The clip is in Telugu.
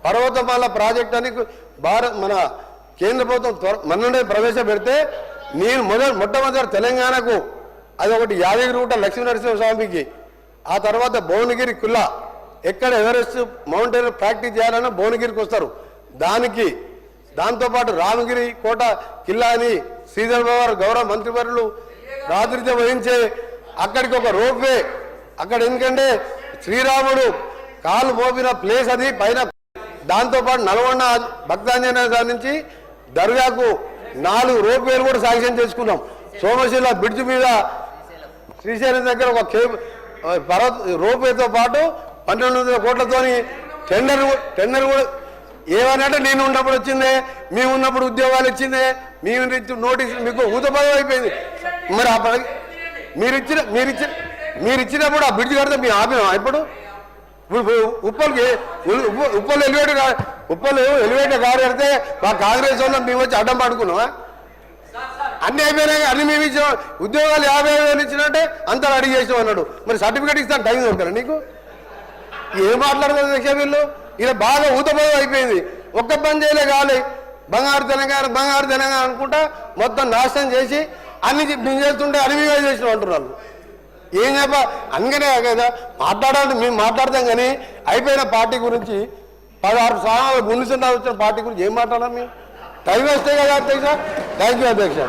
పర్వతమాల ప్రాజెక్ట్ అని మన కేంద్ర ప్రభుత్వం మొన్ననే ప్రవేశపెడితే నేను మొట్టమొదటి తెలంగాణకు అది ఒకటి యాదగిరిగుట్ట లక్ష్మీనరసింహస్వామికి, ఆ తర్వాత భువనగిరి కుల్లా ఎక్కడ ఎవరెస్ట్ మౌంటైన్ ప్రాక్టీస్ చేయాలన్నా భువనగిరికి వస్తారు. దాంతోపాటు రామగిరి కోట కిల్లా అని శ్రీధర్ బాబు గౌరవ మంత్రివర్యులు ప్రాతినిధ్యం వహించే అక్కడికి ఒక రోప్వే అక్కడ, ఎందుకంటే శ్రీరాముడు కాలు మోపిన ప్లేస్ అది పైన. దాంతోపాటు నల్గొండ భక్తాంజనేయ నుంచి దర్గాకు 4 రోప్వేలు కూడా శాంక్షన్ చేసుకున్నాం. సోమశిల బ్రిడ్జ్ మీద శ్రీశైలం దగ్గర ఒక రోప్వేతో పాటు 1200 కోట్లతోని టెండర్ కూడా ఏమనంటే నేను ఉన్నప్పుడు వచ్చిందే, మేము ఉన్నప్పుడు ఉద్యోగాలు ఇచ్చిందే, మేము నోటీసు మీకు ఊతపదం అయిపోయింది. మరి మీరు ఇచ్చినప్పుడు ఆ బ్రిడ్జ్ కడితే మేము ఆపినాం. ఇప్పుడు ఉప్పలు ఎలివేటర్ కారు కడితే మా కాంగ్రెస్ వాళ్ళు మేము వచ్చి అడ్డం పడుకున్నామా? అన్ని అయిపోయినాయి, అన్ని మేము ఇచ్చాం. ఉద్యోగాలు 50,000 ఇచ్చినట్టే అంతా అడిగి చేసాం అన్నాడు. మరి సర్టిఫికేట్ ఇస్తాను టైం దొరకరా నీకు? ఏం మాట్లాడుతుంది లక్ష్య వీళ్ళు? ఇలా బాగా ఊతపదం అయిపోయింది. ఒక్క పని చేయలే కావాలి. బంగారు తెలంగాణ అనుకుంటా మొత్తం నాశనం చేసి అన్ని మేము చేస్తుంటే అన్ని మేమే చేసినాం అంటున్నారు. ఏం చెప్ప అందుకనే కదా మాట్లాడాలి. మేము మాట్లాడతాం కానీ అయిపోయిన పార్టీ గురించి 16 సంవత్సరాలు ముందు వచ్చిన పార్టీ గురించి ఏం మాట్లాడాలి? మేము టైం వేస్తే కదా అధ్యక్ష. థ్యాంక్ యూ అధ్యక్ష.